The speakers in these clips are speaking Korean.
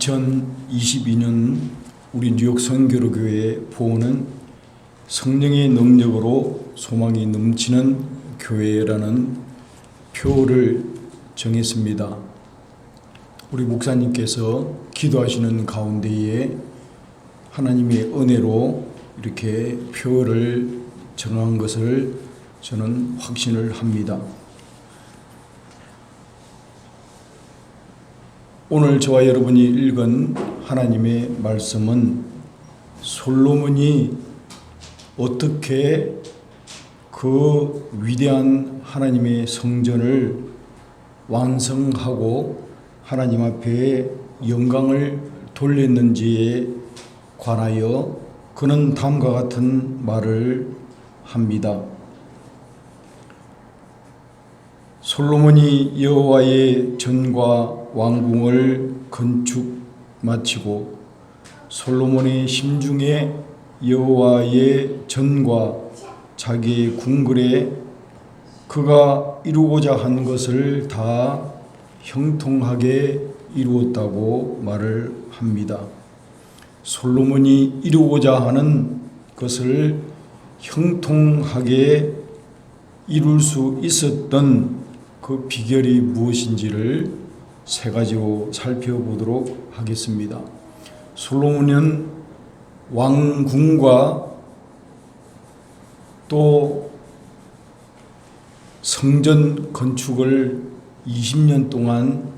2022년 우리 뉴욕 선교로교회 보호는 성령의 능력으로 소망이 넘치는 교회라는 표를 정했습니다. 우리 목사님께서 기도하시는 가운데에 하나님의 은혜로 이렇게 표를 정한 것을 저는 확신을 합니다. 오늘 저와 여러분이 읽은 하나님의 말씀은 솔로몬이 어떻게 그 위대한 하나님의 성전을 완성하고 하나님 앞에 영광을 돌렸는지에 관하여 그는 다음과 같은 말을 합니다. 솔로몬이 여호와의 전과 왕궁을 건축 마치고 솔로몬의 심중에 여호와의 전과 자기의 궁궐에 그가 이루고자 한 것을 다 형통하게 이루었다고 말을 합니다. 솔로몬이 이루고자 하는 것을 형통하게 이룰 수 있었던 그 비결이 무엇인지를 세 가지로 살펴보도록 하겠습니다. 솔로몬은 왕궁과 또 성전 건축을 20년 동안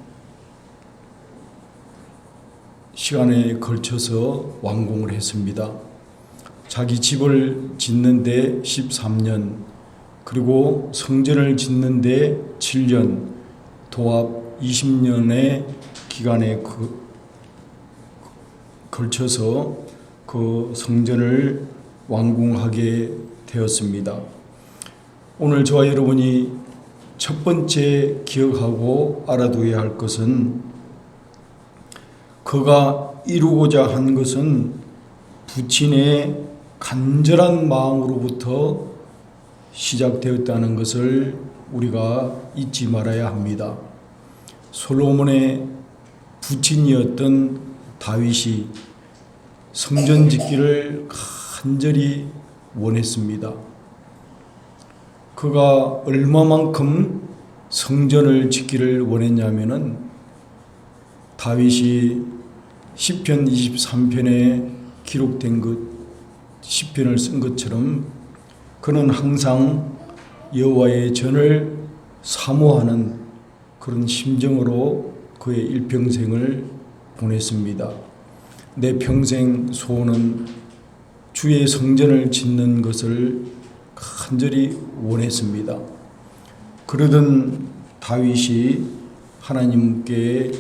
시간에 걸쳐서 완공을 했습니다. 자기 집을 짓는데 13년, 그리고 성전을 짓는데 7년, 도합 20년의 기간에 걸쳐서 그 성전을 완공하게 되었습니다. 오늘 저와 여러분이 첫 번째 기억하고 알아두어야 할 것은 그가 이루고자 한 것은 부친의 간절한 마음으로부터 시작되었다는 것을 우리가 잊지 말아야 합니다. 솔로몬의 부친이었던 다윗이 성전 짓기를 간절히 원했습니다. 그가 얼마만큼 성전을 짓기를 원했냐면은 다윗이 시편 23편에 기록된 것 시편을 쓴 것처럼 그는 항상 여호와의 전을 사모하는 그런 심정으로 그의 일평생을 보냈습니다. 내 평생 소원은 주의 성전을 짓는 것을 간절히 원했습니다. 그러던 다윗이 하나님께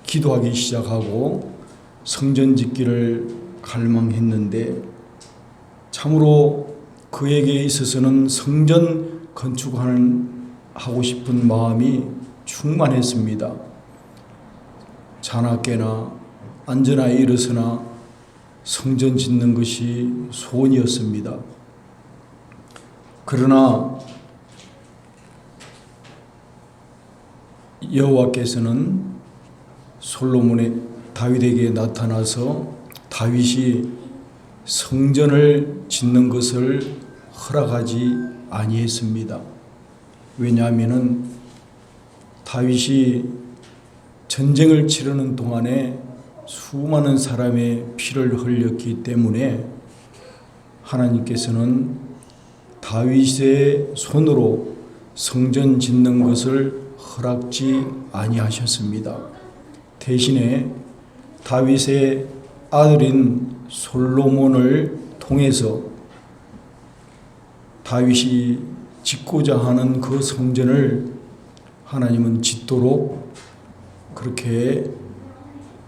기도하기 시작하고 성전 짓기를 갈망했는데 참으로 그에게 있어서는 성전 건축하고 싶은 마음이 충만했습니다. 자나깨나 앉으나 일어서나 성전 짓는 것이 소원이었습니다. 그러나 여호와께서는 솔로몬의 다윗에게 나타나서 다윗이 성전을 짓는 것을 허락하지 아니했습니다. 왜냐하면은 다윗이 전쟁을 치르는 동안에 수많은 사람의 피를 흘렸기 때문에 하나님께서는 다윗의 손으로 성전 짓는 것을 허락지 아니하셨습니다. 대신에 다윗의 아들인 솔로몬을 통해서 다윗이 짓고자 하는 그 성전을 하나님은 짓도록 그렇게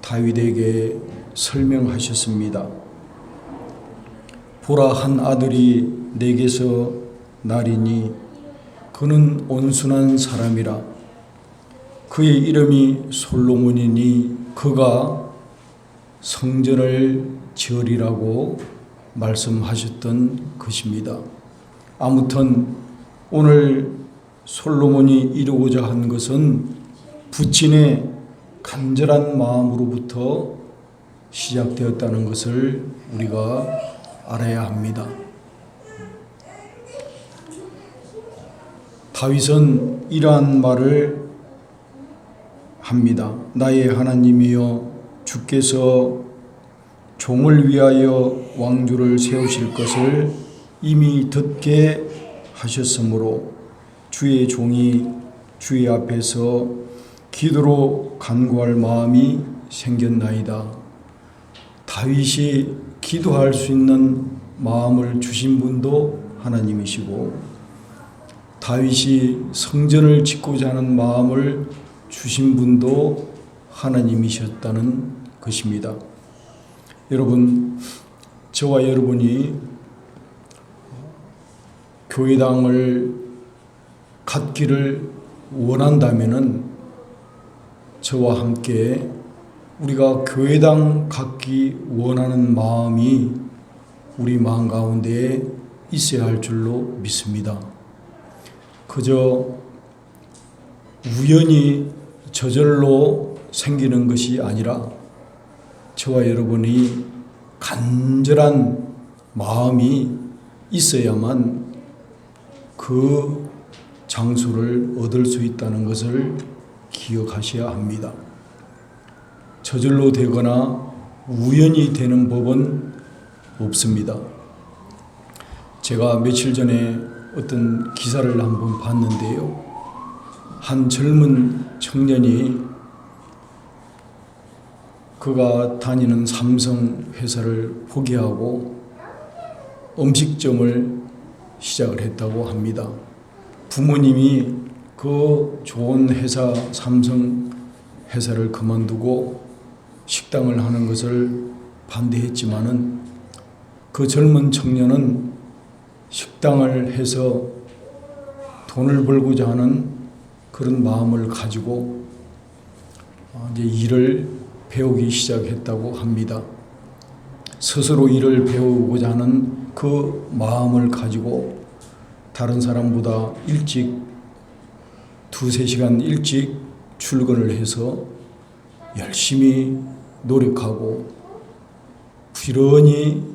다윗에게 설명하셨습니다. 보라, 한 아들이 내게서 나리니 그는 온순한 사람이라. 그의 이름이 솔로몬이니 그가 성전을 지으리라고 말씀하셨던 것입니다. 아무튼 오늘 솔로몬이 이루고자 한 것은 부친의 간절한 마음으로부터 시작되었다는 것을 우리가 알아야 합니다. 다윗은 이러한 말을 합니다. 나의 하나님이여, 주께서 종을 위하여 왕주를 세우실 것을 이미 듣게 하셨으므로 주의 종이 주의 앞에서 기도로 간구할 마음이 생겼나이다. 다윗이 기도할 수 있는 마음을 주신 분도 하나님이시고, 다윗이 성전을 짓고자 하는 마음을 주신 분도 하나님이셨다는 것입니다. 여러분, 저와 여러분이 교회당을 갖기를 원한다면은 저와 함께 우리가 교회당 갖기 원하는 마음이 우리 마음 가운데에 있어야 할 줄로 믿습니다. 그저 우연히 저절로 생기는 것이 아니라 저와 여러분이 간절한 마음이 있어야만 그 장소를 얻을 수 있다는 것을 기억하셔야 합니다. 저절로 되거나 우연히 되는 법은 없습니다. 제가 며칠 전에 어떤 기사를 한번 봤는데요. 한 젊은 청년이 그가 다니는 삼성 회사를 포기하고 음식점을 시작을 했다고 합니다. 부모님이 그 좋은 회사, 삼성 회사를 그만두고 식당을 하는 것을 반대했지만은 그 젊은 청년은 식당을 해서 돈을 벌고자 하는 그런 마음을 가지고 이제 일을 배우기 시작했다고 합니다. 스스로 일을 배우고자 하는 그 마음을 가지고 다른 사람보다 일찍 두세 시간 일찍 출근을 해서 열심히 노력하고 부지런히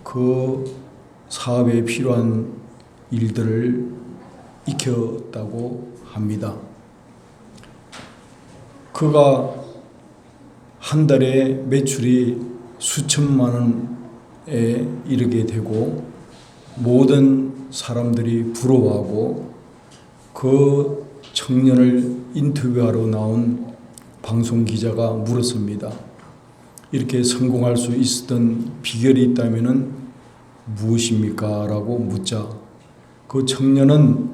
그 사업에 필요한 일들을 익혔다고 합니다. 그가 한 달에 매출이 수천만 원에 이르게 되고 모든 사람들이 부러워하고 그 청년을 인터뷰하러 나온 방송기자가 물었습니다. 이렇게 성공할 수 있었던 비결이 있다면 무엇입니까? 라고 묻자 그 청년은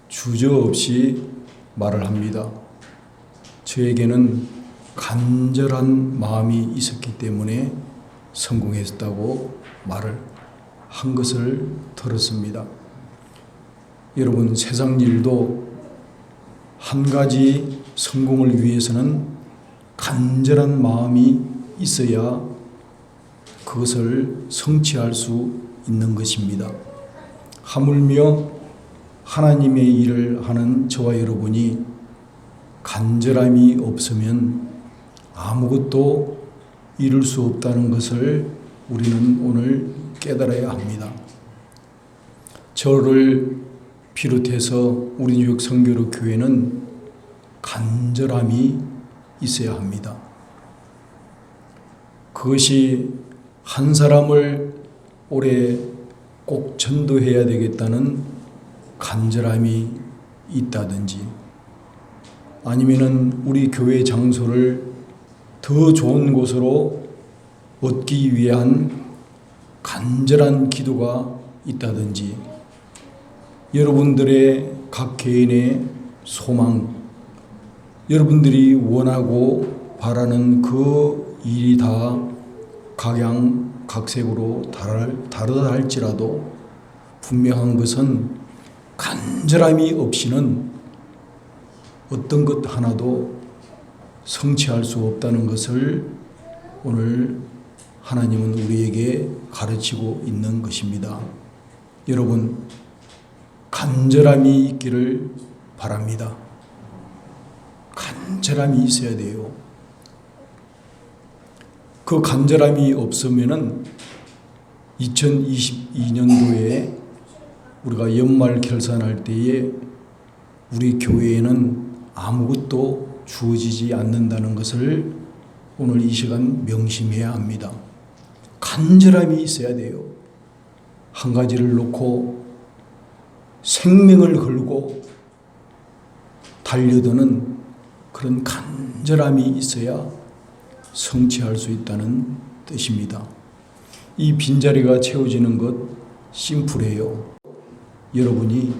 주저없이 말을 합니다. 저에게는 간절한 마음이 있었기 때문에 성공했다고 말을 한 것을 들었습니다. 여러분, 세상 일도 한 가지 성공을 위해서는 간절한 마음이 있어야 그것을 성취할 수 있는 것입니다. 하물며 하나님의 일을 하는 저와 여러분이 간절함이 없으면 아무것도 이룰 수 없다는 것을 우리는 오늘 깨달아야 합니다. 저를 비롯해서 우리 뉴욕 성교로 교회는 간절함이 있어야 합니다. 그것이 한 사람을 올해 꼭 전도해야 되겠다는 간절함이 있다든지 아니면은 우리 교회 장소를 더 좋은 곳으로 얻기 위한 간절한 기도가 있다든지 여러분들의 각 개인의 소망, 여러분들이 원하고 바라는 그 일이 다 각양각색으로 다르다 할지라도 분명한 것은 간절함이 없이는 어떤 것 하나도 성취할 수 없다는 것을 오늘 하나님은 우리에게 가르치고 있는 것입니다. 여러분, 간절함이 있기를 바랍니다. 간절함이 있어야 돼요. 그 간절함이 없으면은 2022년도에 우리가 연말 결산할 때에 우리 교회에는 아무것도 주어지지 않는다는 것을 오늘 이 시간 명심해야 합니다. 간절함이 있어야 돼요. 한 가지를 놓고 생명을 걸고 달려드는 그런 간절함이 있어야 성취할 수 있다는 뜻입니다. 이 빈자리가 채워지는 것 심플해요. 여러분이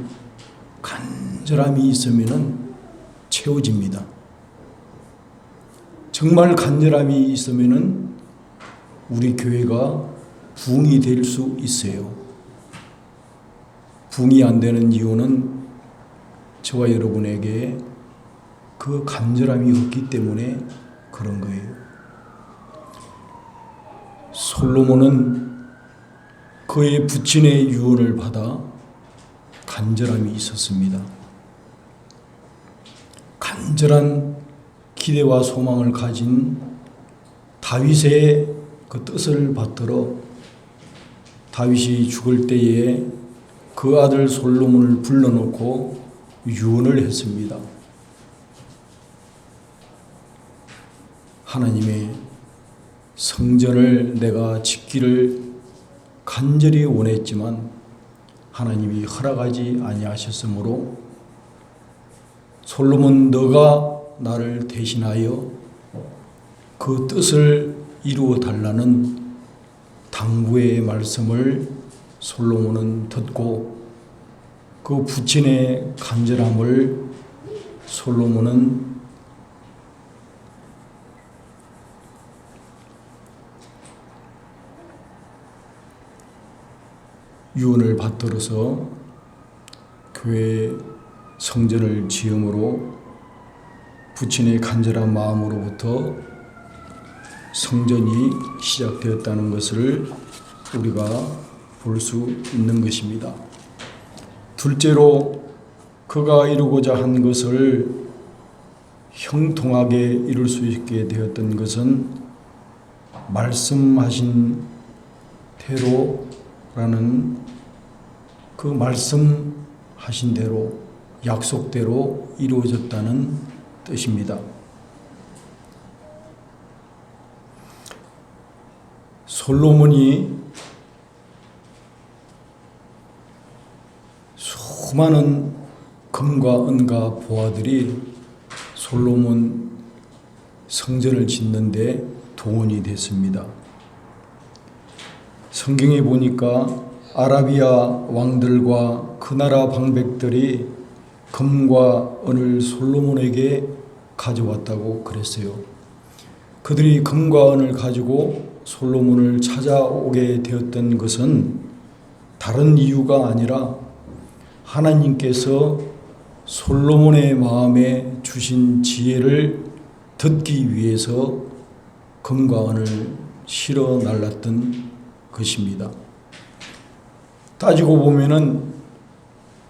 간절함이 있으면 채워집니다. 정말 간절함이 있으면 우리 교회가 부흥이 될 수 있어요. 부흥이 안 되는 이유는 저와 여러분에게 그 간절함이 없기 때문에 그런 거예요. 솔로몬은 그의 부친의 유언을 받아 간절함이 있었습니다. 간절한 기대와 소망을 가진 다윗의 그 뜻을 받들어 다윗이 죽을 때에 그 아들 솔로몬을 불러놓고 유언을 했습니다. 하나님의 성전을 내가 짓기를 간절히 원했지만 하나님이 허락하지 아니하셨으므로 솔로몬 너가 나를 대신하여 그 뜻을 이루어 달라는 당부의 말씀을 솔로몬은 듣고 그 부친의 간절함을 솔로몬은 유언을 받들어서 교회 성전을 지음으로 부친의 간절한 마음으로부터 성전이 시작되었다는 것을 우리가 볼 수 있는 것입니다. 둘째로 그가 이루고자 한 것을 형통하게 이룰 수 있게 되었던 것은 말씀하신 대로라는 그 말씀하신 대로 약속대로 이루어졌다는 뜻입니다. 솔로몬이 수많은 금과 은과 보화들이 솔로몬 성전을 짓는데 동원이 됐습니다. 성경에 보니까 아라비아 왕들과 그 나라 방백들이 금과 은을 솔로몬에게 가져왔다고 그랬어요. 그들이 금과 은을 가지고 솔로몬을 찾아오게 되었던 것은 다른 이유가 아니라 하나님께서 솔로몬의 마음에 주신 지혜를 듣기 위해서 금과 은을 실어 날랐던 것입니다. 따지고 보면은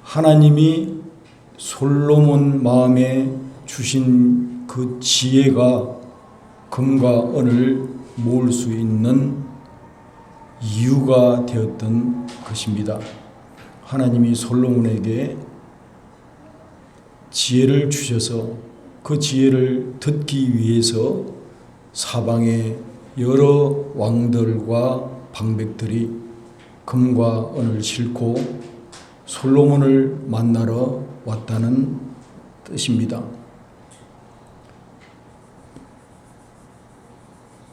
하나님이 솔로몬 마음에 주신 그 지혜가 금과 은을 모을 수 있는 이유가 되었던 것입니다. 하나님이 솔로몬에게 지혜를 주셔서 그 지혜를 듣기 위해서 사방의 여러 왕들과 방백들이 금과 은을 싣고 솔로몬을 만나러 왔다는 뜻입니다.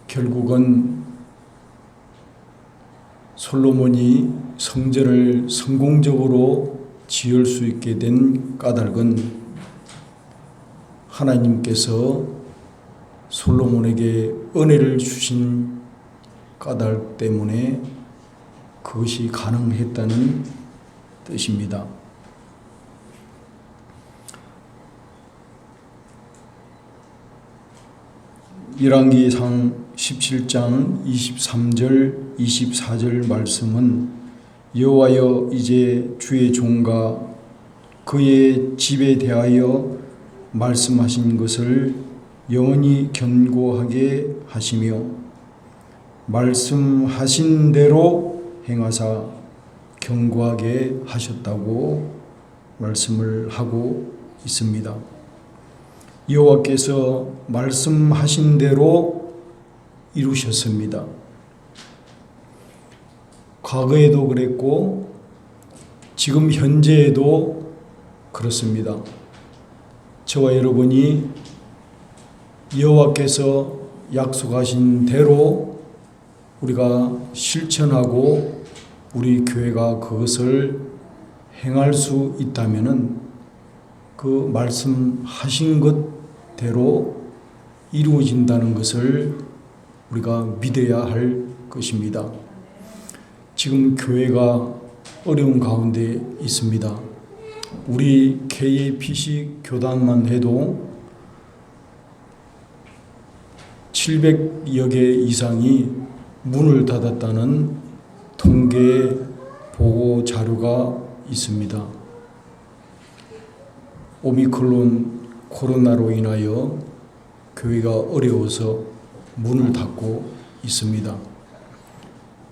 결국은 솔로몬이 성전을 성공적으로 지을 수 있게 된 까닭은 하나님께서 솔로몬에게 은혜를 주신 까닭 때문에 그것이 가능했다는 뜻입니다. 열왕기상 17장 23절 24절 말씀은 여호와여 이제 주의 종과 그의 집에 대하여 말씀하신 것을 영원히 견고하게 하시며 말씀하신 대로 행하사 견고하게 하셨다고 말씀을 하고 있습니다. 여호와께서 말씀하신 대로 이루셨습니다. 과거에도 그랬고 지금 현재에도 그렇습니다. 저와 여러분이 여호와께서 약속하신 대로 우리가 실천하고 우리 교회가 그것을 행할 수 있다면은 그 말씀하신 것대로 이루어진다는 것을 우리가 믿어야 할 것입니다. 지금 교회가 어려운 가운데 있습니다. 우리 KAPC 교단만 해도 700여 개 이상이 문을 닫았다는 통계 보고 자료가 있습니다. 오미크론 코로나로 인하여 교회가 어려워서 문을 닫고 있습니다.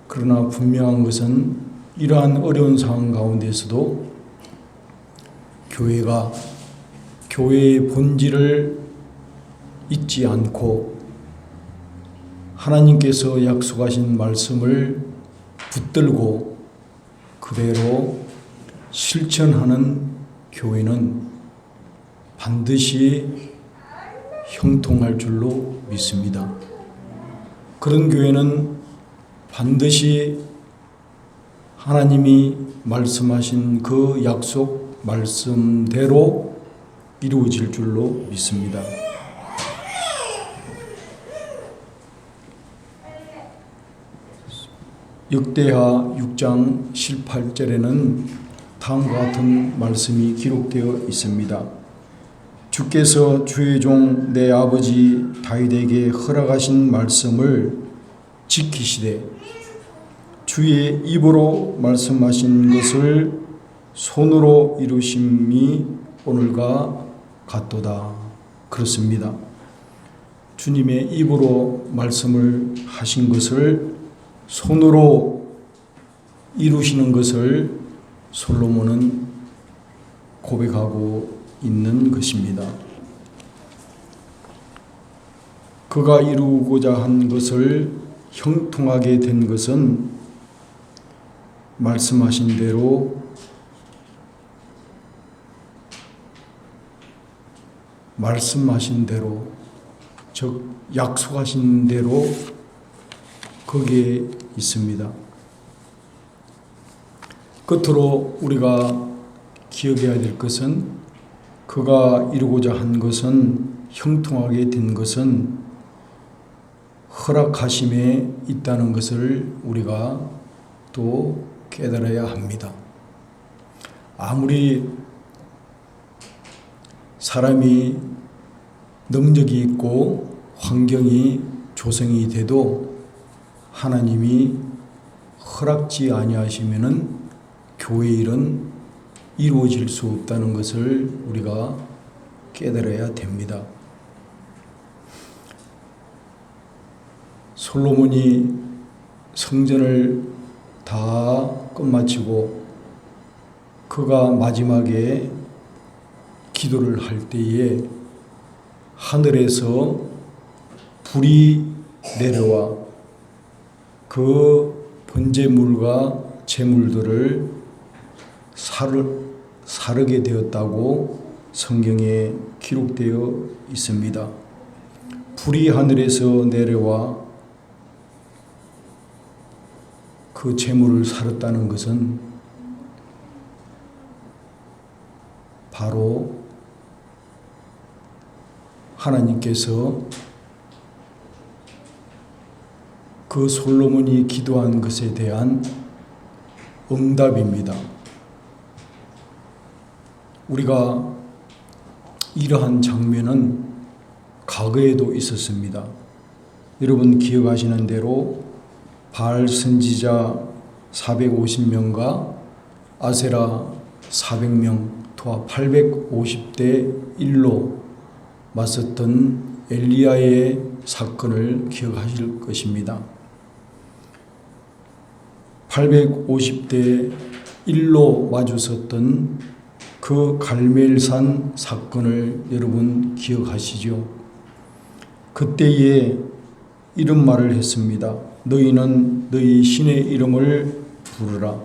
그러나 분명한 것은 이러한 어려운 상황 가운데서도 교회가 교회의 본질을 잊지 않고 하나님께서 약속하신 말씀을 붙들고 그대로 실천하는 교회는 반드시 형통할 줄로 믿습니다. 그런 교회는 반드시 하나님이 말씀하신 그 약속 말씀대로 이루어질 줄로 믿습니다. 역대하 6장 18절에는 다음과 같은 말씀이 기록되어 있습니다. 주께서 주의 종 내 아버지 다윗에게 허락하신 말씀을 지키시되 주의 입으로 말씀하신 것을 손으로 이루심이 오늘과 같도다. 그렇습니다. 주님의 입으로 말씀을 하신 것을 손으로 이루시는 것을 솔로몬은 고백하고 있는 것입니다. 그가 이루고자 한 것을 형통하게 된 것은 말씀하신 대로 즉 약속하신 대로 거기에 있습니다. 끝으로 우리가 기억해야 될 것은 그가 이루고자 한 것은 형통하게 된 것은 허락하심에 있다는 것을 우리가 또 깨달아야 합니다. 아무리 사람이 능력이 있고 환경이 조성이 돼도 하나님이 허락지 아니하시면은 교회 일은 이루어질 수 없다는 것을 우리가 깨달아야 됩니다. 솔로몬이 성전을 다 끝마치고 그가 마지막에 기도를 할 때에 하늘에서 불이 내려와 그 번제물과 제물들을 사르게 되었다고 성경에 기록되어 있습니다. 불이 하늘에서 내려와 그 제물을 사렀다는 것은 바로 하나님께서 그 솔로몬이 기도한 것에 대한 응답입니다. 우리가 이러한 장면은 과거에도 있었습니다. 여러분 기억하시는 대로 바알 선지자 450명과 아세라 400명, 토합 850대 1로 맞섰던 엘리야의 사건을 기억하실 것입니다. 850대 1로 마주섰던 그 갈멜산 사건을 여러분 기억하시죠? 그때에 이런 말을 했습니다. 너희는 너희 신의 이름을 부르라.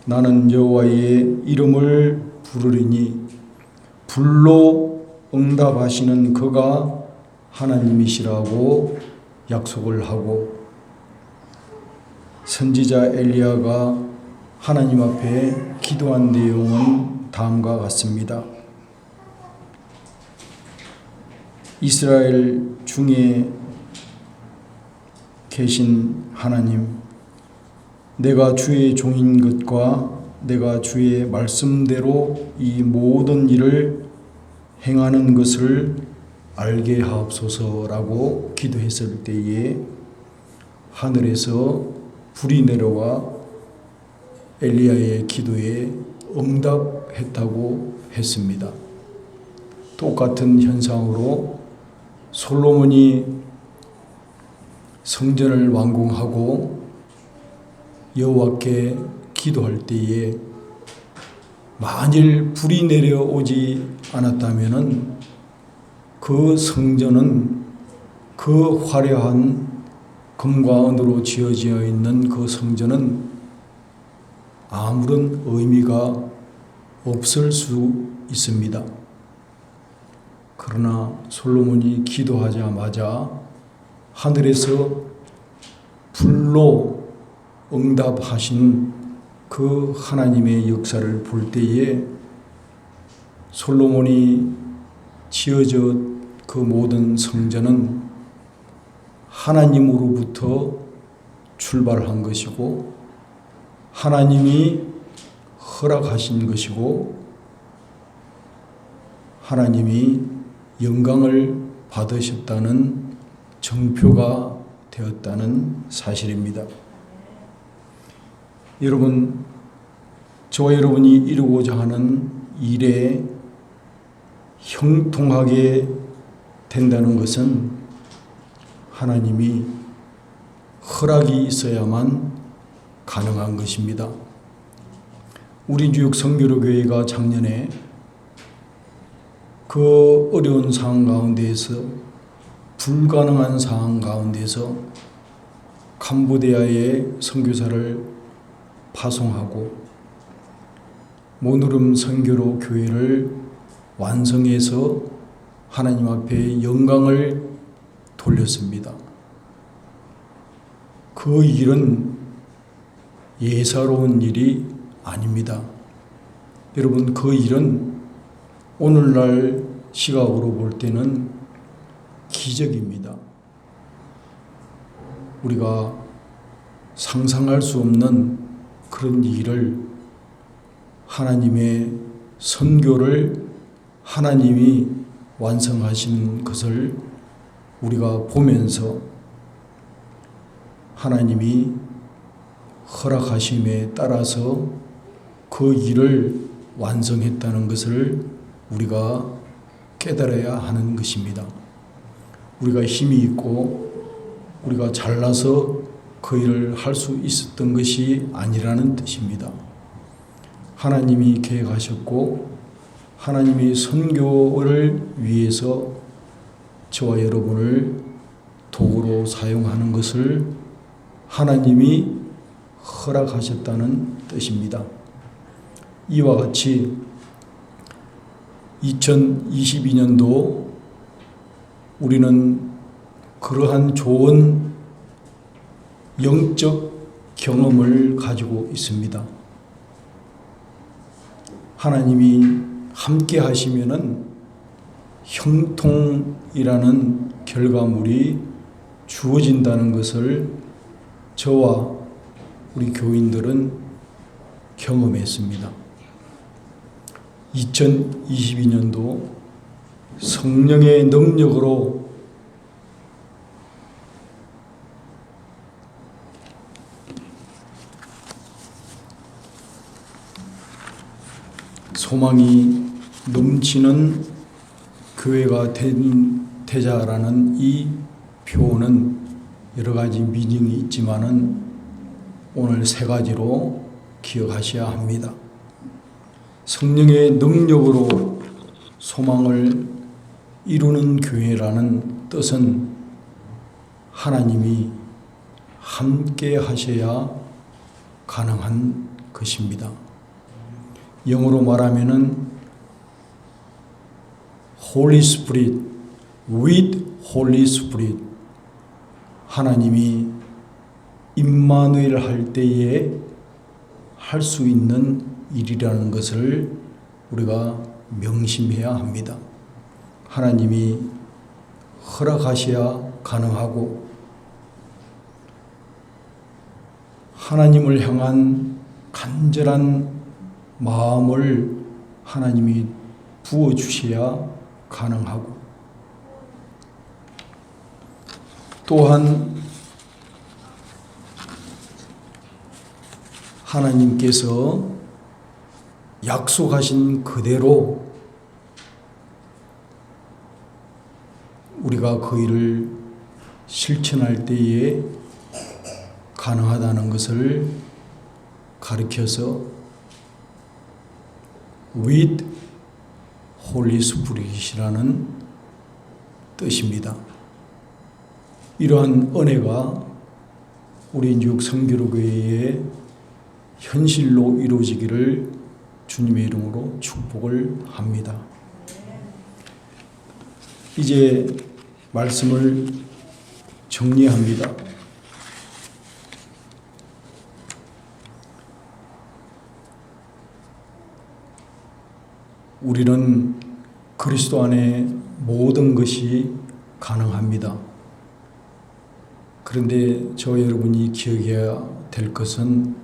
나는 여호와의 이름을 부르리니 불로 응답하시는 그가 하나님이시라고 약속을 하고, 선지자 엘리야가 하나님 앞에 기도한 내용은 다음과 같습니다. 이스라엘 중에 계신 하나님, 내가 주의 종인 것과 내가 주의 말씀대로 이 모든 일을 행하는 것을 알게 하옵소서라고 기도했을 때에 하늘에서 불이 내려와 엘리야의 기도에 응답했다고 했습니다. 똑같은 현상으로 솔로몬이 성전을 완공하고 여호와께 기도할 때에 만일 불이 내려오지 않았다면 그 성전은 그 화려한 금과 은으로 지어져 있는 그 성전은 아무런 의미가 없을 수 있습니다. 그러나 솔로몬이 기도하자마자 하늘에서 불로 응답하신 그 하나님의 역사를 볼 때에 솔로몬이 지어져 그 모든 성전은 하나님으로부터 출발한 것이고 하나님이 허락하신 것이고 하나님이 영광을 받으셨다는 정표가 되었다는 사실입니다. 여러분, 저와 여러분이 이루고자 하는 일에 형통하게 된다는 것은 하나님이 허락이 있어야만 가능한 것입니다. 우리 뉴욕 성교로교회가 작년에 그 어려운 상황 가운데에서, 불가능한 상황 가운데서 캄보디아에 선교사를 파송하고 모누름 선교로 교회를 완성해서 하나님 앞에 영광을 돌렸습니다. 그 일은 예사로운 일이 아닙니다. 여러분, 그 일은 오늘날 시각으로 볼 때는 기적입니다. 우리가 상상할 수 없는 그런 일을, 하나님의 선교를 하나님이 완성하신 것을 우리가 보면서 하나님이 허락하심에 따라서 그 일을 완성했다는 것을 우리가 깨달아야 하는 것입니다. 우리가 힘이 있고 우리가 잘나서 그 일을 할 수 있었던 것이 아니라는 뜻입니다. 하나님이 계획하셨고 하나님이 선교를 위해서 저와 여러분을 도구로 사용하는 것을 하나님이 허락하셨다는 뜻입니다. 이와 같이 2022년도 우리는 그러한 좋은 영적 경험을 가지고 있습니다. 하나님이 함께 하시면은 형통이라는 결과물이 주어진다는 것을 저와 우리 교인들은 경험했습니다. 2022년도 성령의 능력으로 소망이 넘치는 교회가 되자라는 이 표현은 여러 가지 미닝이 있지만은 오늘 세 가지로 기억하셔야 합니다. 성령의 능력으로 소망을 이루는 교회라는 뜻은 하나님이 함께 하셔야 가능한 것입니다. 영어로 말하면은 Holy Spirit, with Holy Spirit. 하나님이 임마누엘 할 때에 할 수 있는 일이라는 것을 우리가 명심해야 합니다. 하나님이 허락하셔야 가능하고 하나님을 향한 간절한 마음을 하나님이 부어주셔야 가능하고 또한 하나님께서 약속하신 그대로 우리가 그 일을 실천할 때에 가능하다는 것을 가르쳐서 with Holy Spirit이라는 뜻입니다. 이러한 은혜가 우리 뉴욕 성교로교회에 현실로 이루어지기를 주님의 이름으로 축복을 합니다. 이제 말씀을 정리합니다. 우리는 그리스도 안에 모든 것이 가능합니다. 그런데 저와 여러분이 기억해야 될 것은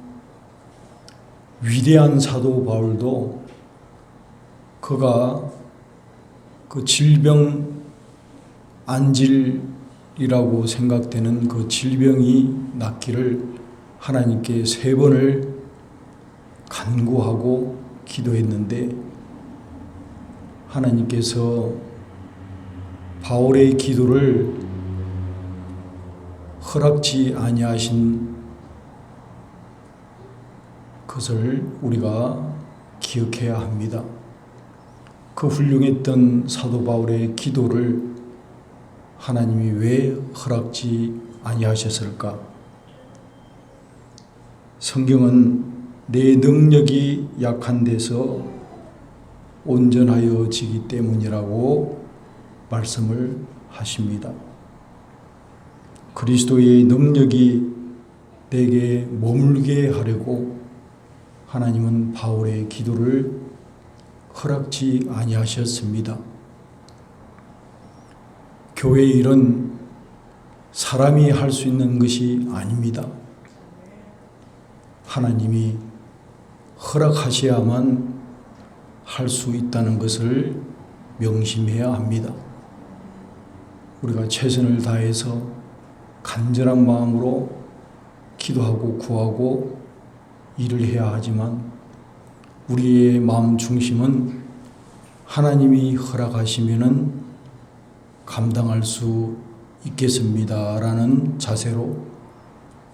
위대한 사도 바울도 그가 그 질병 안질이라고 생각되는 그 질병이 낫기를 하나님께 3번을 간구하고 기도했는데 하나님께서 바울의 기도를 허락지 아니하신 것을 우리가 기억해야 합니다. 그 훌륭했던 사도 바울의 기도를 하나님이 왜 허락지 아니하셨을까? 성경은 내 능력이 약한 데서 온전하여지기 때문이라고 말씀을 하십니다. 그리스도의 능력이 내게 머물게 하려고 하나님은 바울의 기도를 허락지 아니하셨습니다. 교회 일은 사람이 할 수 있는 것이 아닙니다. 하나님이 허락하셔야만 할 수 있다는 것을 명심해야 합니다. 우리가 최선을 다해서 간절한 마음으로 기도하고 구하고 일을 해야 하지만 우리의 마음 중심은 하나님이 허락하시면은 감당할 수 있겠습니다라는 자세로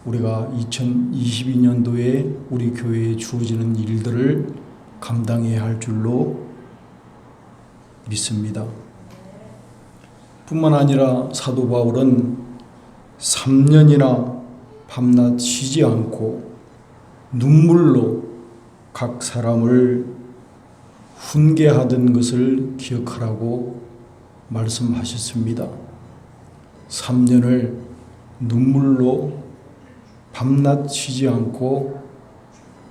우리가 2022년도에 우리 교회에 주어지는 일들을 감당해야 할 줄로 믿습니다. 뿐만 아니라 사도 바울은 3년이나 밤낮 쉬지 않고 눈물로 각 사람을 훈계하던 것을 기억하라고 말씀하셨습니다. 3년을 눈물로 밤낮 쉬지 않고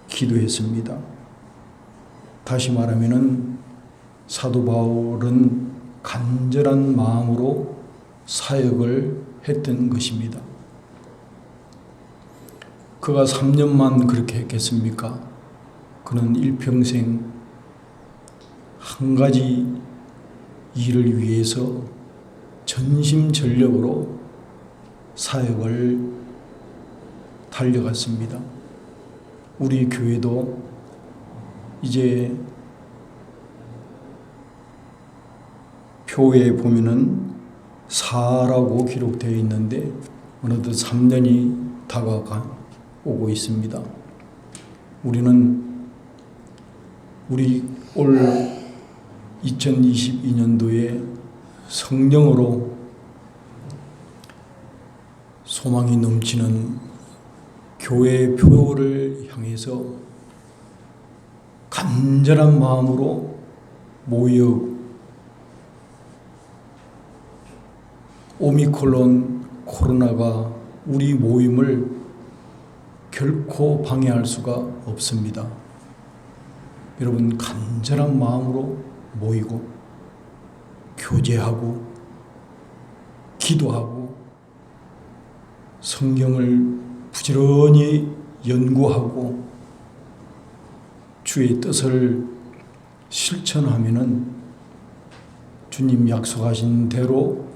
기도했습니다. 다시 말하면은 사도 바울은 간절한 마음으로 사역을 했던 것입니다. 그가 3년만 그렇게 했겠습니까? 그는 일평생 한 가지 일을 위해서 전심전력으로 사역을 달려갔습니다. 우리 교회도 이제 표에 보면은 4라고 기록되어 있는데 어느덧 3년이 다가오고 있습니다. 우리는 우리 올 2022년도에 성령으로 소망이 넘치는 교회 표를 향해서 간절한 마음으로 모여 오미크론 코로나가 우리 모임을 결코 방해할 수가 없습니다. 여러분 간절한 마음으로 모이고 교제하고 기도하고 성경을 부지런히 연구하고 주의 뜻을 실천하면은 주님 약속하신 대로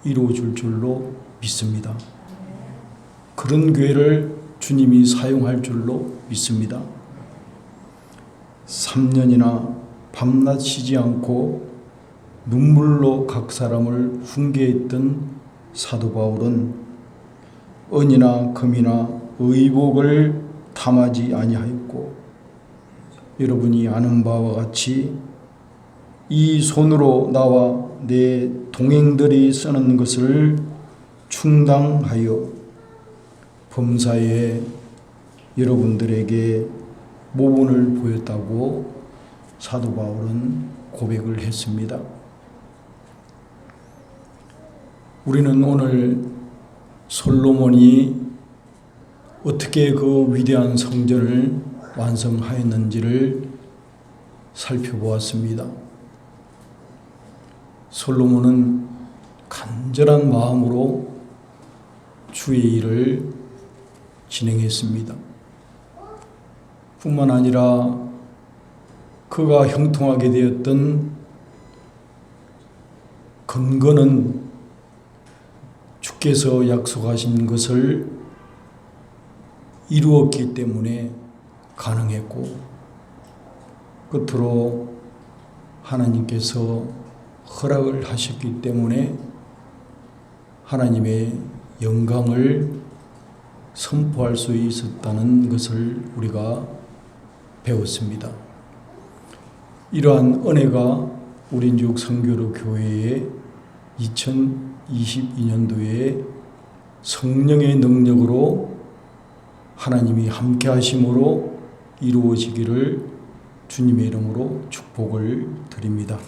이루어질 줄로 믿습니다. 그런 교회를 주님이 사용할 줄로 믿습니다. 3년이나 밤낮 쉬지 않고 눈물로 각 사람을 훈계했던 사도 바울은 은이나 금이나 의복을 탐하지 아니하였고 여러분이 아는 바와 같이 이 손으로 나와 내 동행들이 쓰는 것을 충당하여 범사에 여러분들에게 모본을 보였다고 사도 바울은 고백을 했습니다. 우리는 오늘 솔로몬이 어떻게 그 위대한 성전을 완성하였는지를 살펴보았습니다. 솔로몬은 간절한 마음으로 주의 일을 진행했습니다. 뿐만 아니라 그가 형통하게 되었던 근거는 주께서 약속하신 것을 이루었기 때문에 가능했고 끝으로 하나님께서 허락을 하셨기 때문에 하나님의 영광을 선포할 수 있었다는 것을 우리가 배웠습니다. 이러한 은혜가 우린족 선교로 교회의 2022년도에 성령의 능력으로 하나님이 함께 하심으로 이루어지기를 주님의 이름으로 축복을 드립니다.